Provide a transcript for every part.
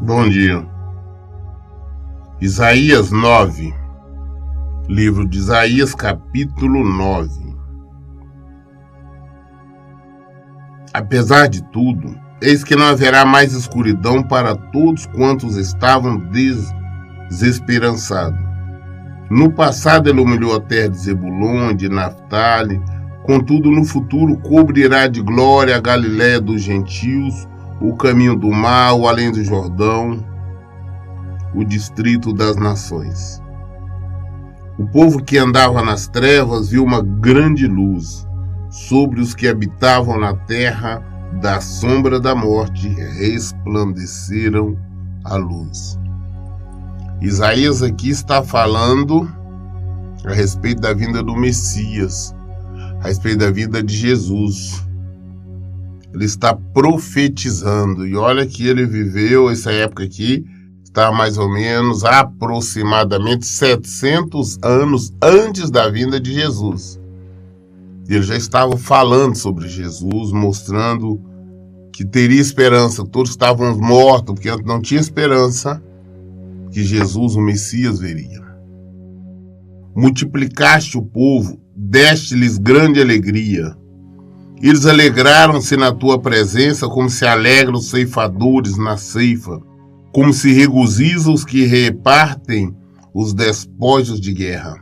Bom dia. Isaías 9. Livro de Isaías, capítulo 9. Apesar de tudo, eis que não haverá mais escuridão para todos quantos estavam desesperançados. No passado ele humilhou a terra de Zebulon e de Naftali, contudo no futuro cobrirá de glória a Galiléia dos gentios, o caminho do mar, o além do Jordão, o distrito das nações. O povo que andava nas trevas viu uma grande luz. Sobre os que habitavam na terra da sombra da morte resplandeceram a luz. Isaías aqui está falando a respeito da vinda do Messias, a respeito da vida de Jesus. Ele está profetizando, e olha que ele viveu essa época aqui, está mais ou menos aproximadamente 700 anos antes da vinda de Jesus. Ele já estava falando sobre Jesus, mostrando que teria esperança. Todos estavam mortos, porque não tinha esperança que Jesus, o Messias, viria. Multiplicaste o povo, deste-lhes grande alegria. Eles alegraram-se na tua presença, como se alegram os ceifadores na ceifa, como se regozijam os que repartem os despojos de guerra.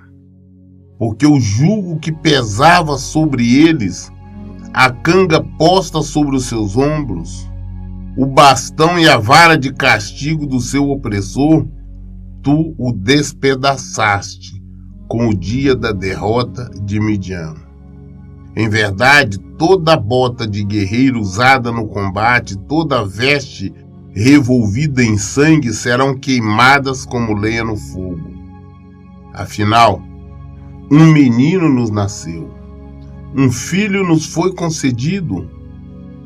Porque o jugo que pesava sobre eles, a canga posta sobre os seus ombros, o bastão e a vara de castigo do seu opressor, tu o despedaçaste com o dia da derrota de Midian. Em verdade, toda bota de guerreiro usada no combate, toda veste revolvida em sangue serão queimadas como lenha no fogo. Afinal, um menino nos nasceu, um filho nos foi concedido,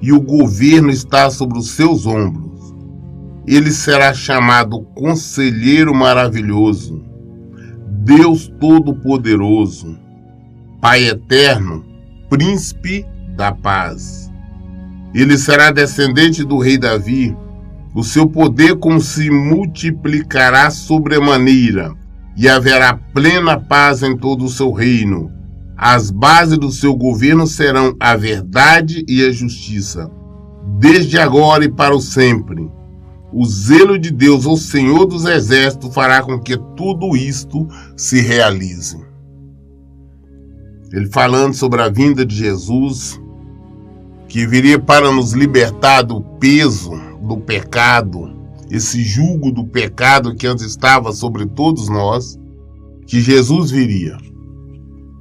e o governo está sobre os seus ombros. Ele será chamado Conselheiro Maravilhoso, Deus Todo-Poderoso, Pai Eterno, Príncipe da Paz. Ele será descendente do rei Davi. O seu poder como se multiplicará sobremaneira, e haverá plena paz em todo o seu reino. As bases do seu governo serão a verdade e a justiça, desde agora e para o sempre. O zelo de Deus, o Senhor dos Exércitos, fará com que tudo isto se realize. Ele falando sobre a vinda de Jesus, que viria para nos libertar do peso do pecado, esse jugo do pecado que antes estava sobre todos nós, que Jesus viria.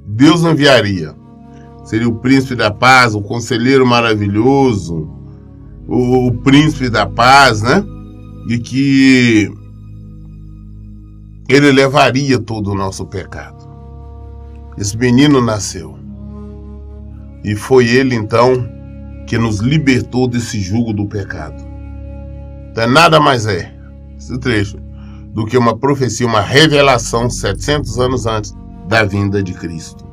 Deus enviaria. Seria o príncipe da paz, o conselheiro maravilhoso, o príncipe da paz, né? E que ele levaria todo o nosso pecado. Esse menino nasceu. E foi ele, então, que nos libertou desse jugo do pecado. Então, nada mais é, esse trecho, do que uma profecia, uma revelação 700 anos antes da vinda de Cristo.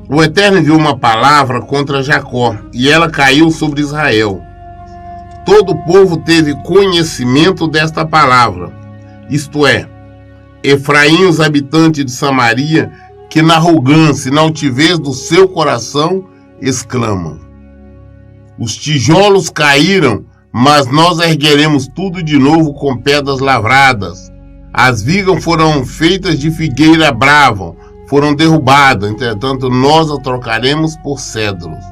O Eterno enviou uma palavra contra Jacó, e ela caiu sobre Israel. Todo o povo teve conhecimento desta palavra, isto é, Efraim, os habitantes de Samaria, que na arrogância e na altivez do seu coração exclamam: os tijolos caíram, mas nós ergueremos tudo de novo com pedras lavradas. As vigas foram feitas de figueira brava, foram derrubadas, entretanto nós a trocaremos por cedros.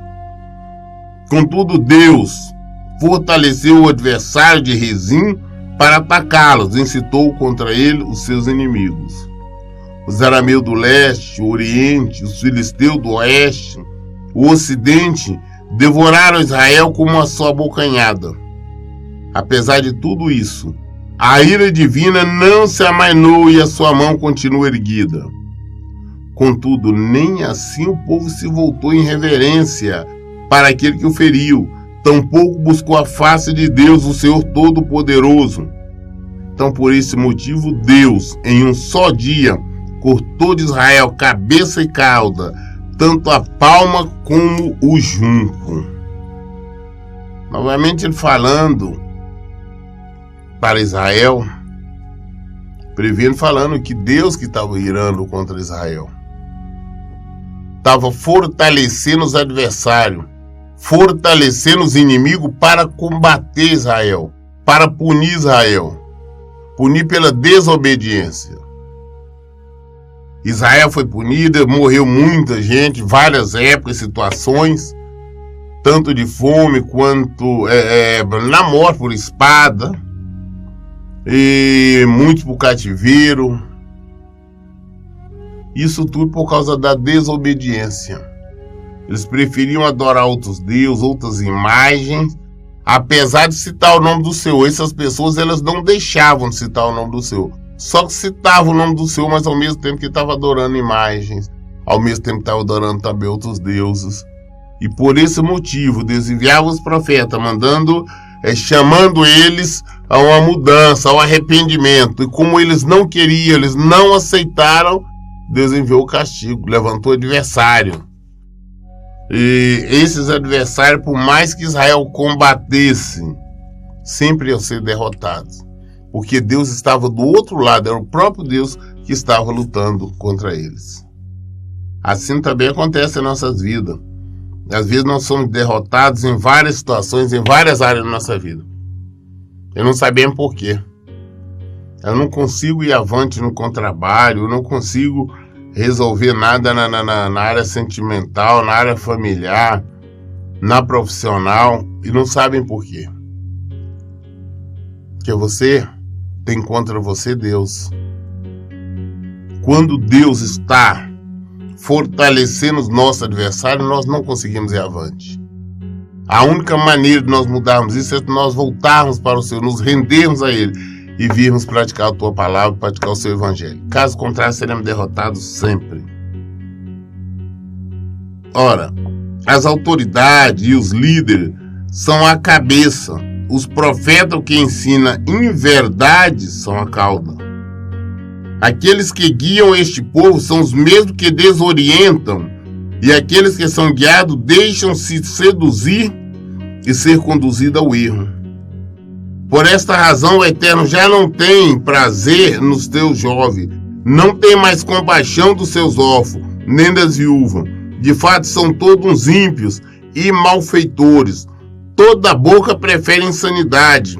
Contudo, Deus fortaleceu o adversário de Rezim para atacá-los, incitou contra ele os seus inimigos. Os arameus do leste, o oriente, os filisteus do oeste, o ocidente, devoraram Israel como uma só abocanhada. Apesar de tudo isso, a ira divina não se amainou e a sua mão continua erguida. Contudo, nem assim o povo se voltou em reverência para aquele que o feriu, tampouco buscou a face de Deus, o Senhor Todo-Poderoso. Então, por esse motivo, Deus, em um só dia, cortou de Israel cabeça e cauda, tanto a palma como o junco. Novamente ele falando para Israel, prevendo, falando que Deus que estava irando contra Israel. Estava fortalecendo os adversários, fortalecendo os inimigos para combater Israel, para punir Israel, punir pela desobediência. Israel foi punida, morreu muita gente, várias épocas, situações, tanto de fome quanto na morte por espada, e muitos por cativeiro. Isso tudo por causa da desobediência. Eles preferiam adorar outros deuses, outras imagens, apesar de citar o nome do Senhor. Essas pessoas, elas não deixavam de citar o nome do Senhor. Só que citavam o nome do Senhor, mas ao mesmo tempo que estavam adorando imagens, ao mesmo tempo que estavam adorando também outros deuses. E por esse motivo, Deus enviava os profetas, chamando eles a uma mudança, ao arrependimento. E como eles não queriam, eles não aceitaram, Deus enviou o castigo, levantou o adversário. E esses adversários, por mais que Israel combatesse, sempre iam ser derrotados. Porque Deus estava do outro lado, era o próprio Deus que estava lutando contra eles. Assim também acontece em nossas vidas. Às vezes nós somos derrotados em várias situações, em várias áreas da nossa vida. E não sabemos por quê. Eu não consigo ir avante no trabalho, eu não consigo resolver nada na área sentimental, na área familiar, na profissional, e não sabem por quê. Porque você tem contra você Deus. Quando Deus está fortalecendo os nossos adversários, nós não conseguimos ir avante. A única maneira de nós mudarmos isso é nós voltarmos para o Senhor, nos rendermos a Ele e virmos praticar a Tua palavra, praticar o Seu Evangelho. Caso contrário, seremos derrotados sempre. Ora, as autoridades e os líderes são a cabeça. Os profetas que ensinam inverdades são a cauda. Aqueles que guiam este povo são os mesmos que desorientam, e aqueles que são guiados deixam-se seduzir e ser conduzidos ao erro. Por esta razão, o Eterno já não tem prazer nos teus jovens, não tem mais compaixão dos seus órfãos, nem das viúvas. De fato, são todos uns ímpios e malfeitores. Toda boca prefere insanidade.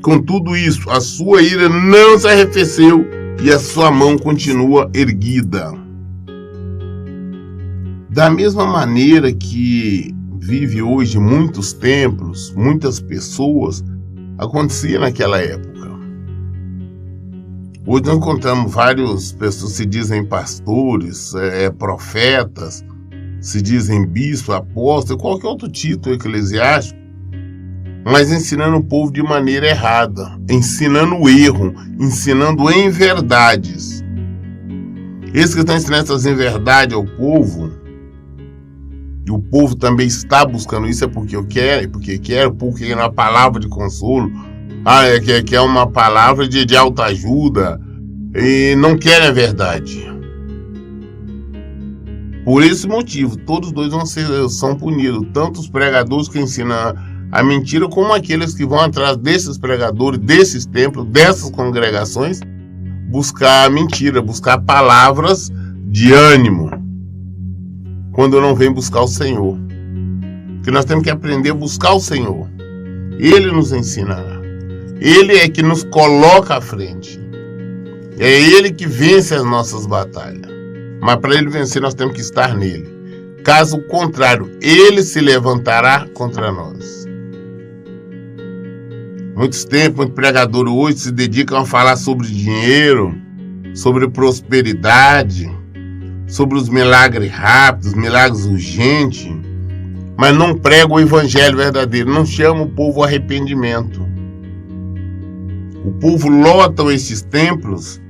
Com tudo isso, a sua ira não se arrefeceu e a sua mão continua erguida. Da mesma maneira que vive hoje muitos templos, muitas pessoas, acontecia naquela época. Hoje nós encontramos várias pessoas que se dizem pastores, profetas, se dizem bispo, apóstolo, qualquer outro título eclesiástico, mas ensinando o povo de maneira errada, ensinando o erro, ensinando inverdades. Esses que estão ensinando essas inverdades ao povo, e o povo também está buscando isso, é porque eu quero, porque quero, porque é uma palavra de consolo, que é uma palavra de autoajuda, e não querem a verdade. Por esse motivo, todos dois são punidos, tanto os pregadores que ensinam a mentira, como aqueles que vão atrás desses pregadores, desses templos, dessas congregações, buscar a mentira, buscar palavras de ânimo, quando não vem buscar o Senhor. Porque nós temos que aprender a buscar o Senhor. Ele nos ensinará. Ele é que nos coloca à frente. É Ele que vence as nossas batalhas. Mas para Ele vencer, nós temos que estar nele. Caso contrário, Ele se levantará contra nós. Muitos pregadores hoje se dedicam a falar sobre dinheiro, sobre prosperidade, sobre os milagres rápidos, milagres urgentes, mas não pregam o evangelho verdadeiro, não chamam o povo ao arrependimento. O povo lota esses templos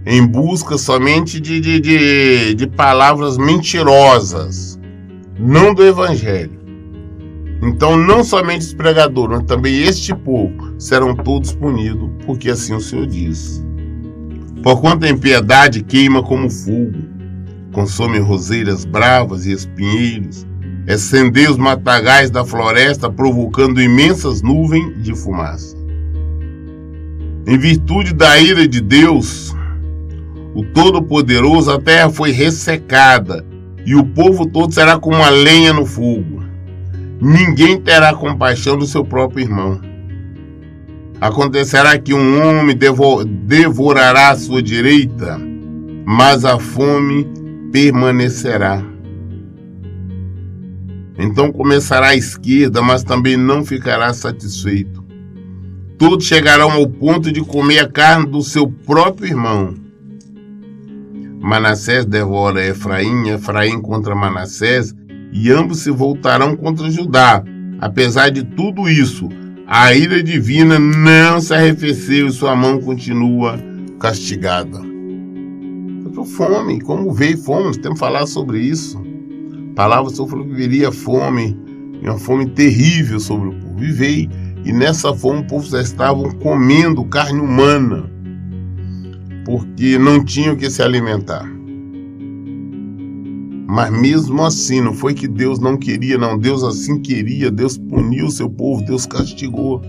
em busca somente de palavras mentirosas, não do evangelho. Então, não somente os pregadores, mas também este povo serão todos punidos, porque assim o Senhor diz. Porquanto a impiedade queima como fogo, consome roseiras bravas e espinheiros, acendeu os matagais da floresta, provocando imensas nuvens de fumaça. Em virtude da ira de Deus, o Todo-Poderoso, a terra foi ressecada, e o povo todo será como a lenha no fogo. Ninguém terá compaixão do seu próprio irmão. Acontecerá que um homem devorará a sua direita, mas a fome permanecerá. Então começará a esquerda, mas também não ficará satisfeito. Todos chegarão ao ponto de comer a carne do seu próprio irmão. Manassés devora Efraim, Efraim contra Manassés, e ambos se voltarão contra Judá. Apesar de tudo isso, a ira divina não se arrefeceu e sua mão continua castigada. Fome, como veio fome, nós temos que falar sobre isso. A palavra do Senhor falou que viria fome, e uma fome terrível sobre o povo. E veio, e nessa fome o povo já estavam comendo carne humana, porque não tinham que se alimentar. Mas mesmo assim, não foi que Deus não queria, não. Deus assim queria, Deus puniu o seu povo, Deus castigou.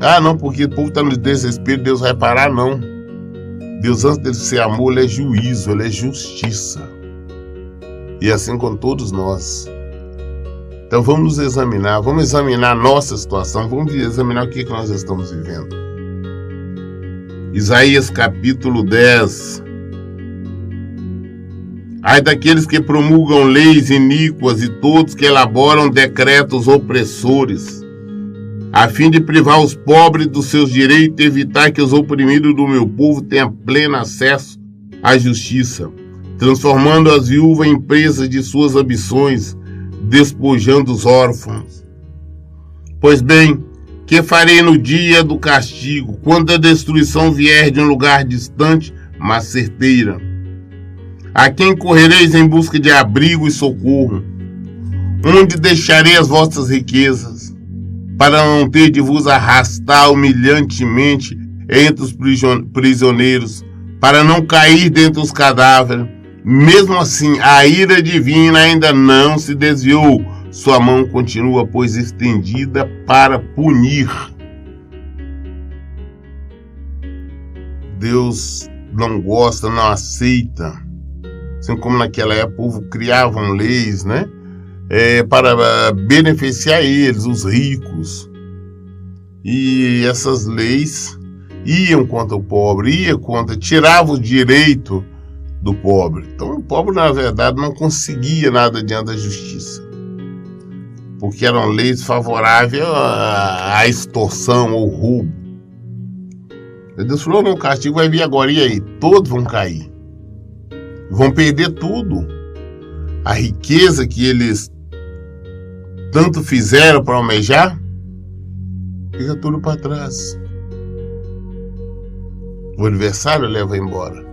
Ah, não, porque o povo está no desespero, Deus vai parar, não. Deus, antes de ser amor, Ele é juízo, Ele é justiça. E assim com todos nós. Então vamos nos examinar, vamos examinar a nossa situação, vamos examinar o que nós estamos vivendo. Isaías capítulo 10. Ai daqueles que promulgam leis iníquas e todos que elaboram decretos opressores, a fim de privar os pobres dos seus direitos e evitar que os oprimidos do meu povo tenham pleno acesso à justiça, transformando as viúvas em presas de suas ambições, despojando os órfãos. Pois bem, que farei no dia do castigo, quando a destruição vier de um lugar distante, mas certeira? A quem correreis em busca de abrigo e socorro? Onde deixarei as vossas riquezas, para não ter de vos arrastar humilhantemente entre os prisioneiros, para não cair dentre os cadáveres? Mesmo assim, a ira divina ainda não se desviou, sua mão continua, pois, estendida para punir. Deus não gosta, não aceita. Assim como naquela época o povo criavam leis, né? Para beneficiar eles, os ricos. E essas leis iam contra o pobre, tiravam o direito do pobre. Então o pobre, na verdade, não conseguia nada diante da justiça, porque eram leis favoráveis à extorsão, ao roubo. Deus falou, não, o castigo vai vir agora, e aí? Todos vão cair, vão perder tudo. A riqueza que eles tanto fizeram para almejar, fica tudo para trás. O adversário leva embora.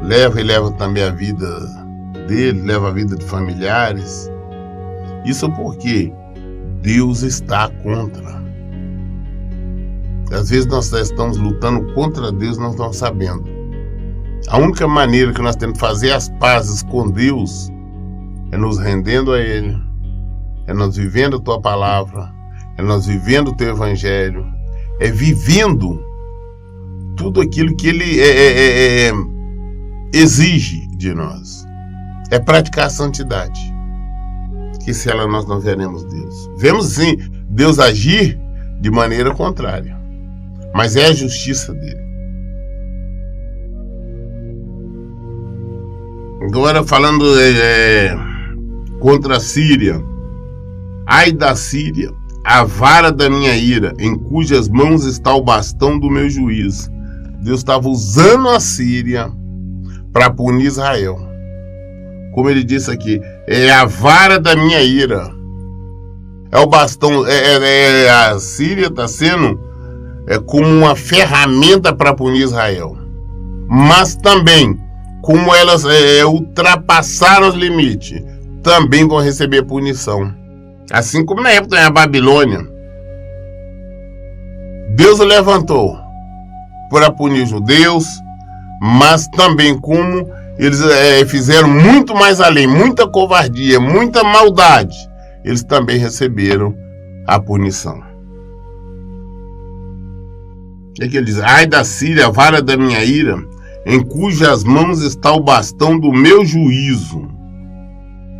Leva e leva também a vida dele, leva a vida de familiares. Isso porque Deus está contra. Às vezes nós estamos lutando contra Deus, nós não sabendo. A única maneira que nós temos de fazer as pazes com Deus é nos rendendo a Ele, é nós vivendo a Tua palavra, é nós vivendo o Teu Evangelho, é vivendo tudo aquilo que Ele exige de nós. É praticar a santidade, que se ela nós não veremos Deus. Vemos sim Deus agir de maneira contrária, mas é a justiça dele. Agora falando contra a Síria. Ai da Síria, a vara da minha ira, em cujas mãos está o bastão do meu juízo. Deus estava usando a Síria para punir Israel. Como ele disse aqui, é a vara da minha ira. É o bastão, a Síria está sendo como uma ferramenta para punir Israel. Mas também, como elas ultrapassaram os limites, também vão receber punição. Assim como na época da Babilônia. Deus o levantou para punir os judeus, mas também como eles fizeram muito mais além, muita covardia, muita maldade, eles também receberam a punição. É que ele diz: ai da Síria, a vara da minha ira, em cujas mãos está o bastão do meu juízo.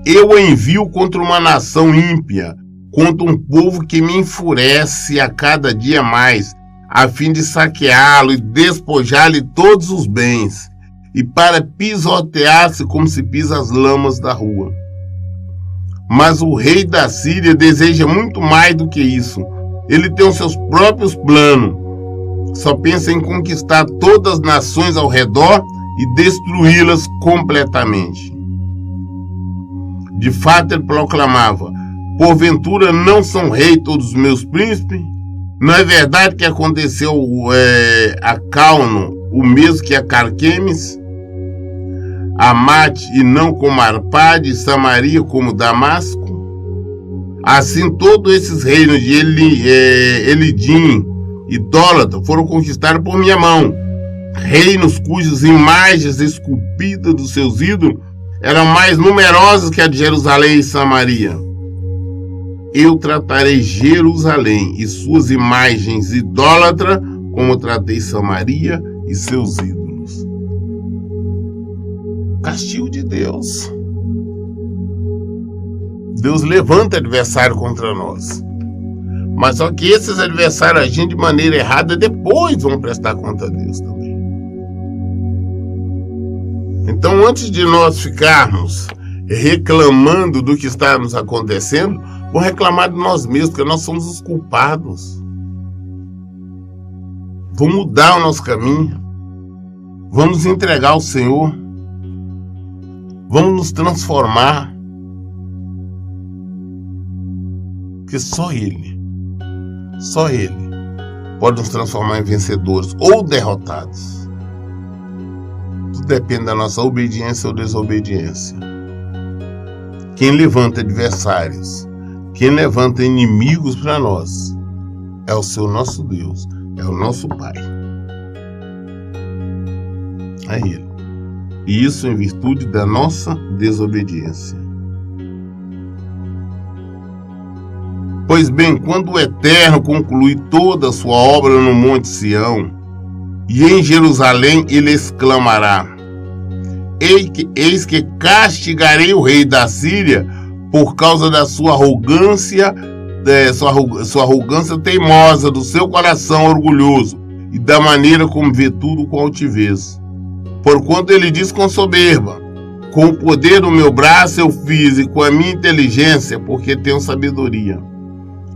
Eu envio contra uma nação ímpia, contra um povo que me enfurece a cada dia mais, a fim de saqueá-lo e despojar-lhe todos os bens, e para pisotear-se como se pisa as lamas da rua. Mas o rei da Síria deseja muito mais do que isso. Ele tem os seus próprios planos. Só pensa em conquistar todas as nações ao redor e destruí-las completamente. De fato, ele proclamava: porventura não são rei todos os meus príncipes? Não é verdade que aconteceu a Calno o mesmo que a Carquemes, a Mate e não como Arpade, e Samaria como Damasco? Assim todos esses reinos de Elidim, idólatra, foram conquistados por minha mão, reinos cujas imagens esculpidas dos seus ídolos eram mais numerosas que a de Jerusalém e Samaria. Eu tratarei Jerusalém e suas imagens idólatras como tratei Samaria e seus ídolos. Castigo de Deus. Deus levanta adversário contra nós. Mas só que esses adversários agindo de maneira errada, depois vão prestar conta a Deus também. Então, antes de nós ficarmos reclamando do que está nos acontecendo, vamos reclamar de nós mesmos, porque nós somos os culpados. Vamos mudar o nosso caminho. Vamos entregar ao Senhor. Vamos nos transformar. Porque só Ele pode nos transformar em vencedores ou derrotados. Tudo depende da nossa obediência ou desobediência. Quem levanta adversários, quem levanta inimigos para nós, é o Senhor nosso Deus, é o nosso Pai. É Ele. E isso em virtude da nossa desobediência. Pois bem, quando o Eterno concluir toda a sua obra no Monte Sião, e em Jerusalém ele exclamará: eis que castigarei o rei da Síria por causa da sua arrogância, sua arrogância teimosa, do seu coração orgulhoso e da maneira como vê tudo com altivez. Porquanto ele diz com soberba: com o poder do meu braço eu fiz, e com a minha inteligência, porque tenho sabedoria.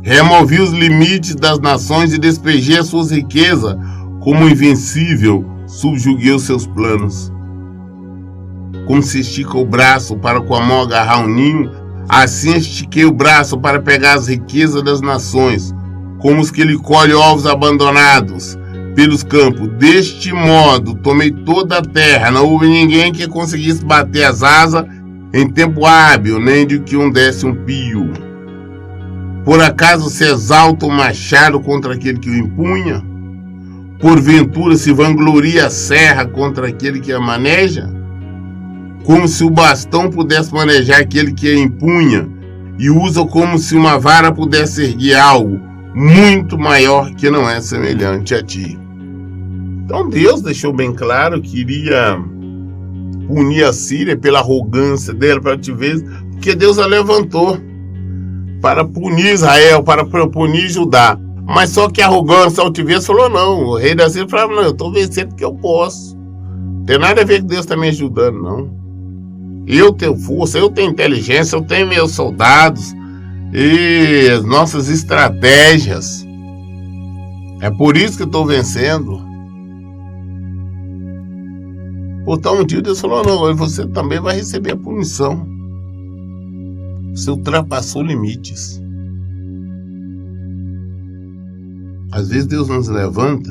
Removi os limites das nações e despejei as suas riquezas. Como invencível, subjuguei os seus planos. Como se estica o braço para com a mão agarrar um ninho, assim estiquei o braço para pegar as riquezas das nações, como os que lhe colhem ovos abandonados pelos campos. Deste modo, tomei toda a terra, não houve ninguém que conseguisse bater as asas em tempo hábil, nem de que um desse um pio. Por acaso se exalta o machado contra aquele que o empunha? Porventura se vangloria a serra contra aquele que a maneja? Como se o bastão pudesse manejar aquele que a empunha, e usa como se uma vara pudesse erguer algo muito maior que não é semelhante a ti. Então Deus deixou bem claro que iria punir a Síria pela arrogância dela, para te ver, porque Deus a levantou para punir Israel, para punir Judá. Mas só que a arrogância, a altivez, falou não. O rei da Síria falou: não, eu estou vencendo porque eu posso. Não tem nada a ver com Deus está me ajudando, não. Eu tenho força, eu tenho inteligência, eu tenho meus soldados e as nossas estratégias. É por isso que eu estou vencendo. Portanto, um dia Deus falou: não, você também vai receber a punição. Você ultrapassou limites. Às vezes Deus nos levanta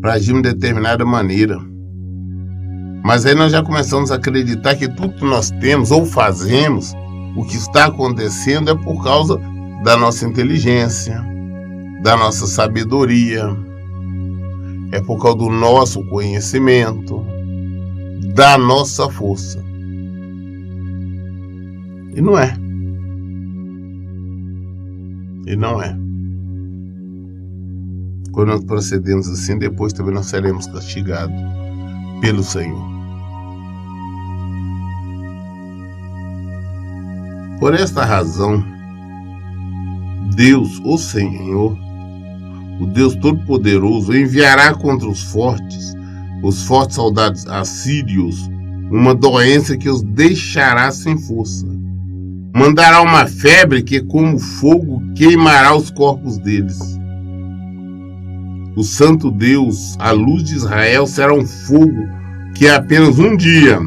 para agir de determinada maneira. Mas aí nós já começamos a acreditar que tudo que nós temos ou fazemos, o que está acontecendo é por causa da nossa inteligência, da nossa sabedoria. é por causa do nosso conhecimento, da nossa força. E não é. E não é. Quando nós procedemos assim, depois também nós seremos castigados pelo Senhor. Por esta razão, Deus, o Senhor, o Deus Todo-Poderoso, enviará contra os fortes soldados assírios, uma doença que os deixará sem força. Mandará uma febre que, como fogo, queimará os corpos deles. O Santo Deus, a luz de Israel, será um fogo que apenas um dia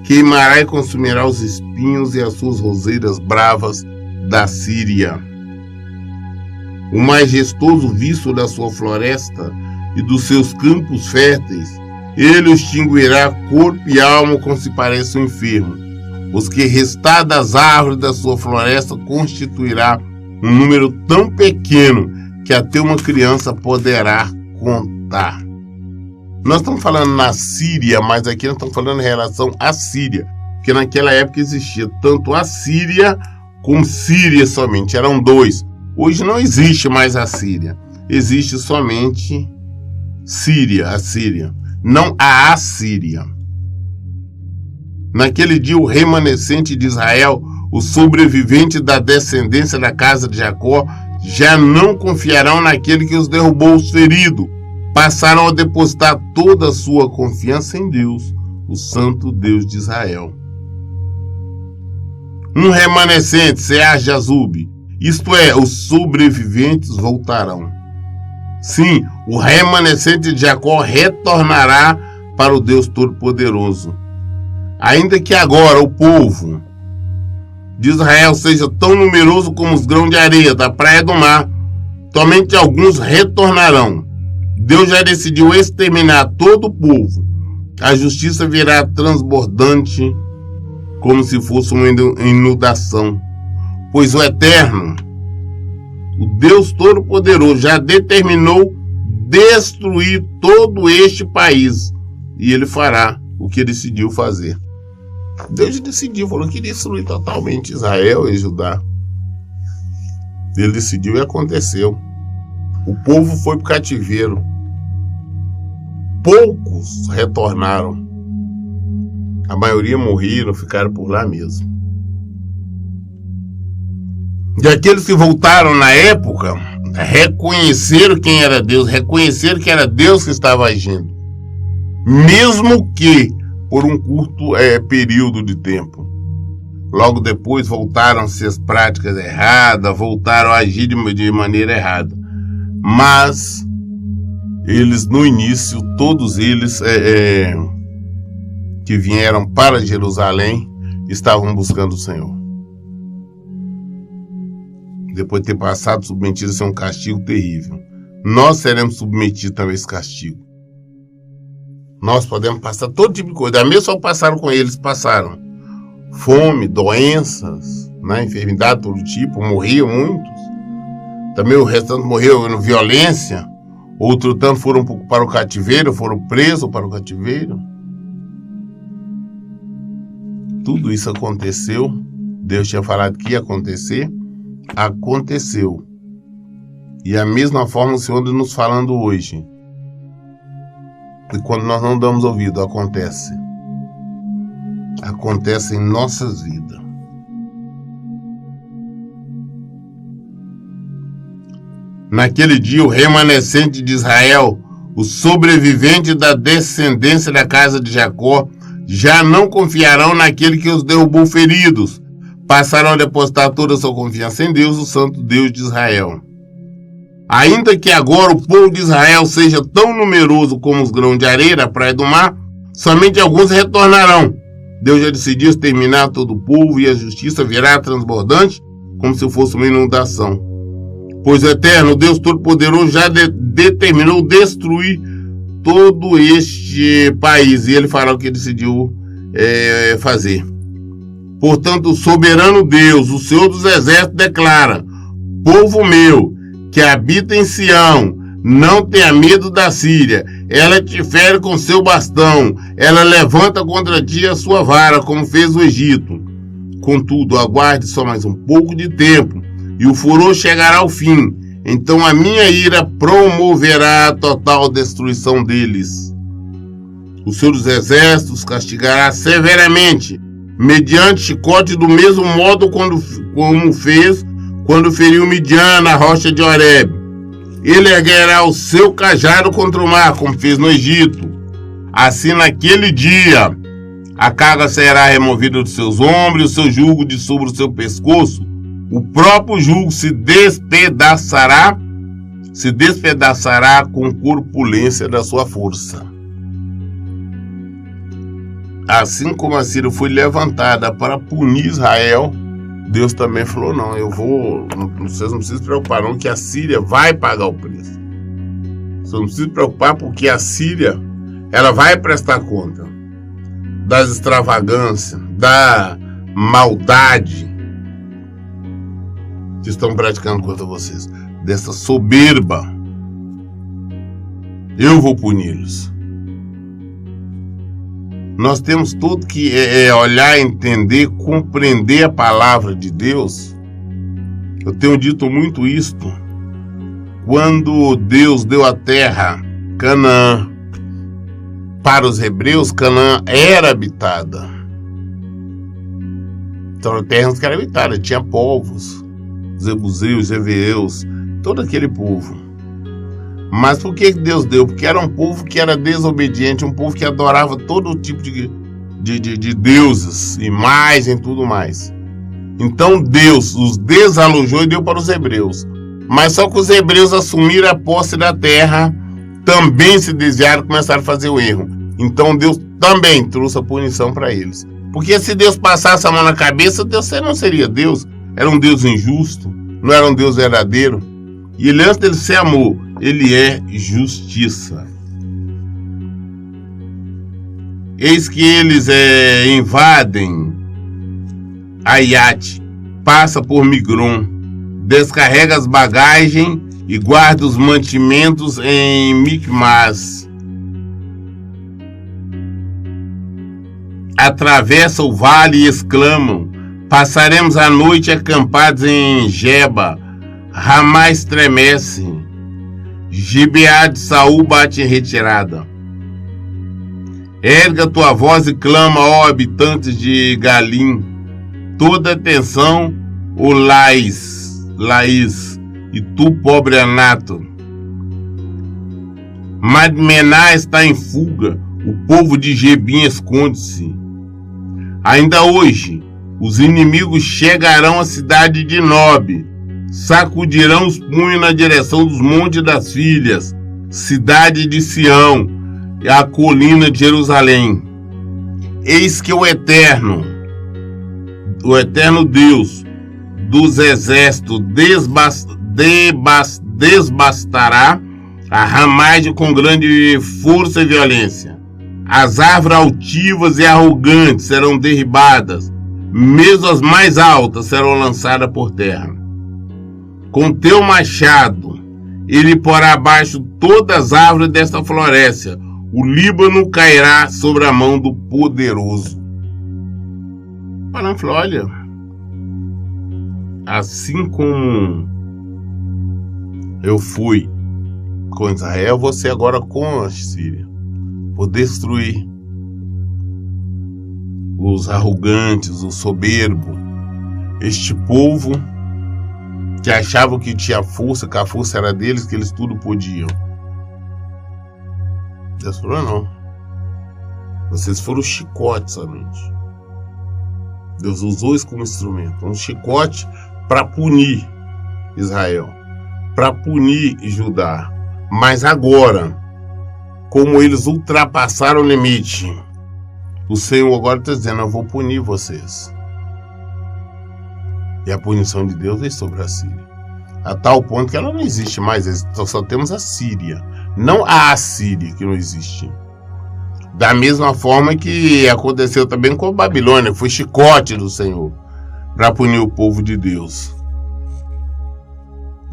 queimará e consumirá os espinhos e as suas roseiras bravas da Síria. O majestoso viço da sua floresta e dos seus campos férteis, ele extinguirá corpo e alma como se parece um enfermo. Os que restar das árvores da sua floresta constituirá um número tão pequeno que até uma criança poderá contar. Nós estamos falando na Síria, mas aqui nós estamos falando em relação à Síria, porque naquela época existia tanto a Síria como Síria somente, eram dois. Hoje não existe mais a Síria, existe somente Síria, a Síria, não a Assíria. Naquele dia o remanescente de Israel, o sobrevivente da descendência da casa de Jacó, já não confiarão naquele que os derrubou os feridos. Passarão a depositar toda a sua confiança em Deus, o Santo Deus de Israel. Um remanescente, Sear Jazub, isto é, os sobreviventes voltarão. Sim, o remanescente de Jacó retornará para o Deus Todo-Poderoso. Ainda que agora o povo de Israel seja tão numeroso como os grãos de areia da praia do mar, somente alguns retornarão. Deus já decidiu exterminar todo o povo. A justiça virá transbordante como se fosse uma inundação. Pois o Eterno, o Deus Todo-Poderoso, já determinou destruir todo este país. E ele fará o que ele decidiu fazer. Deus decidiu, falou que queria destruir totalmente Israel e Judá. Ele decidiu e aconteceu. O povo foi para o cativeiro. Poucos retornaram. A maioria morreram, ficaram por lá mesmo. E aqueles que voltaram na época, reconheceram quem era Deus, reconheceram que era Deus que estava agindo. Mesmo que por um curto período de tempo. Logo depois voltaram-se as práticas erradas, voltaram a agir de maneira errada. Mas eles, no início, todos eles que vieram para Jerusalém, estavam buscando o Senhor. Depois de ter passado, submetido a ser um castigo terrível. Nós seremos submetidos também a esse castigo. Nós podemos passar todo tipo de coisa. Da mesma forma passaram com eles, passaram. Fome, doenças, enfermidade de todo tipo, morriam muitos. Também o restante morreu em violência. Outro tanto foram para o cativeiro, foram presos para o cativeiro. Tudo isso aconteceu. Deus tinha falado que ia acontecer. Aconteceu. E a mesma forma o Senhor está nos falando hoje. E quando nós não damos ouvido, acontece. Acontece em nossas vidas. Naquele dia, o remanescente de Israel, o sobrevivente da descendência da casa de Jacó, já não confiarão naquele que os derrubou feridos. Passarão a depositar toda a sua confiança em Deus, o Santo Deus de Israel. Ainda que agora o povo de Israel seja tão numeroso como os grãos de areia da praia do mar, somente alguns retornarão. Deus já decidiu exterminar todo o povo e a justiça virá transbordante como se fosse uma inundação. Pois o Eterno, Deus Todo-Poderoso, já determinou destruir todo este país e ele fará o que decidiu fazer. Portanto, o soberano Deus, o Senhor dos Exércitos, declara: povo meu, que habita em Sião, não tenha medo da Síria. ela te fere com seu bastão, ela levanta contra ti a sua vara, como fez o Egito. Contudo, aguarde só mais um pouco de tempo, e o furor chegará ao fim. Então a minha ira promoverá a total destruição deles. O Senhor dos Exércitos castigará severamente, mediante chicote, do mesmo modo como fez quando feriu Midian na rocha de Horebe. Ele erguerá o seu cajado contra o mar, como fez no Egito. Assim, naquele dia, a carga será removida dos seus ombros, o seu jugo de sobre o seu pescoço. O próprio jugo se despedaçará com corpulência da sua força. Assim como a Síria foi levantada para punir Israel, Deus também falou, não, vocês não precisam se preocupar não, que a Síria vai pagar o preço. Vocês não precisam se preocupar porque a Síria, ela vai prestar conta das extravagâncias, da maldade que estão praticando contra vocês, dessa soberba. Eu vou puni-los. Nós temos tudo que olhar, entender, compreender a palavra de Deus. Eu tenho dito muito isto. Quando Deus deu a terra, Canaã, para os hebreus, Canaã era habitada. Então, a terra que era habitada, tinha povos, os jebuseus, os heveus, todo aquele povo. Mas por que Deus deu? Porque era um povo que era desobediente, um povo que adorava todo tipo de deuses, imagens e tudo mais. Então Deus os desalojou e deu para os hebreus. Mas só que os hebreus assumiram a posse da terra, também se desviaram e começaram a fazer o erro. Então Deus também trouxe a punição para eles. Porque se Deus passasse a mão na cabeça, Deus não seria Deus. Era um Deus injusto, não era um Deus verdadeiro. E ele, antes dele ser amor, ele é justiça. Eis que eles invadem Aiate, passa por Migron, descarrega as bagagens e guarda os mantimentos em Micmas. Atravessa o vale e exclamam: passaremos a noite acampados em Geba. Ramá estremece, Gibeá de Saul bate em retirada. Erga tua voz e clama, ó habitantes de Galim, toda atenção, ó Laís, e tu, pobre Anato. Madmená está em fuga, o povo de Gebim esconde-se. Ainda hoje, os inimigos chegarão à cidade de Nob, sacudirão os punhos na direção dos montes das filhas, cidade de Sião, e a colina de Jerusalém. Eis que o eterno Deus dos exércitos desbastará a Ramade com grande força e violência. As árvores altivas e arrogantes serão derribadas, mesmo as mais altas serão lançadas por terra. Com teu machado, ele porá abaixo todas as árvores desta floresta. O Líbano cairá sobre a mão do poderoso. Parão falou, olha, assim como eu fui com Israel, vou ser agora com a Síria. Vou destruir os arrogantes, os soberbos, este povo que achavam que tinha força, que a força era deles, que eles tudo podiam. Deus falou, não. Vocês foram chicote somente. Deus usou isso como instrumento. Um chicote para punir Israel, para punir Judá. Mas agora, como eles ultrapassaram o limite, o Senhor agora está dizendo, eu vou punir vocês. E a punição de Deus veio sobre a Síria. A tal ponto que ela não existe mais, só temos a Síria. Não a Assíria, que não existe. Da mesma forma que aconteceu também com a Babilônia, foi chicote do Senhor para punir o povo de Deus.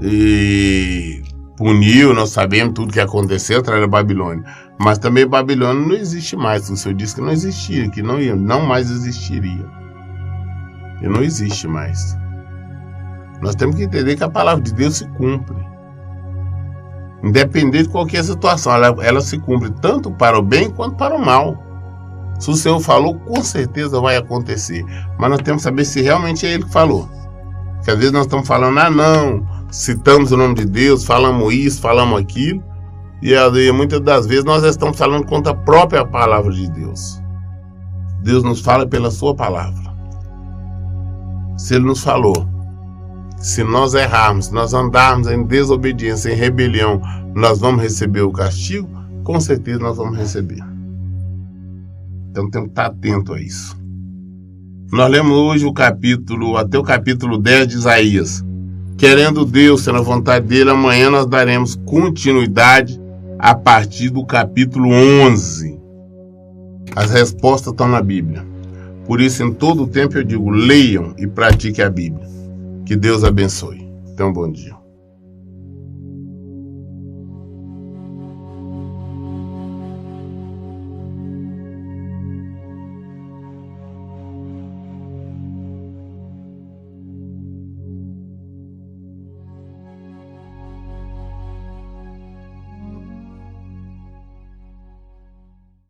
E puniu, nós sabemos tudo que aconteceu atrás da Babilônia. Mas também Babilônia não existe mais. O Senhor disse que não existia, que não mais existiria. E não existe mais. Nós temos que entender que a palavra de Deus se cumpre. Independente de qualquer situação, ela se cumpre tanto para o bem quanto para o mal. Se o Senhor falou, com certeza vai acontecer. Mas nós temos que saber se realmente é Ele que falou. Porque às vezes nós estamos falando, não, citamos o nome de Deus, falamos isso, falamos aquilo. E muitas das vezes nós estamos falando contra a própria palavra de Deus. Deus nos fala pela sua palavra. Se Ele nos falou, se nós errarmos, se nós andarmos em desobediência, em rebelião, nós vamos receber o castigo? Com certeza nós vamos receber. Então temos que estar atento a isso. Nós lemos hoje até o capítulo 10 de Isaías. Querendo Deus, sendo a vontade dele, amanhã nós daremos continuidade a partir do capítulo 11. As respostas estão na Bíblia. Por isso, em todo o tempo eu digo, leiam e pratiquem a Bíblia. Que Deus abençoe. Tenham um bom dia.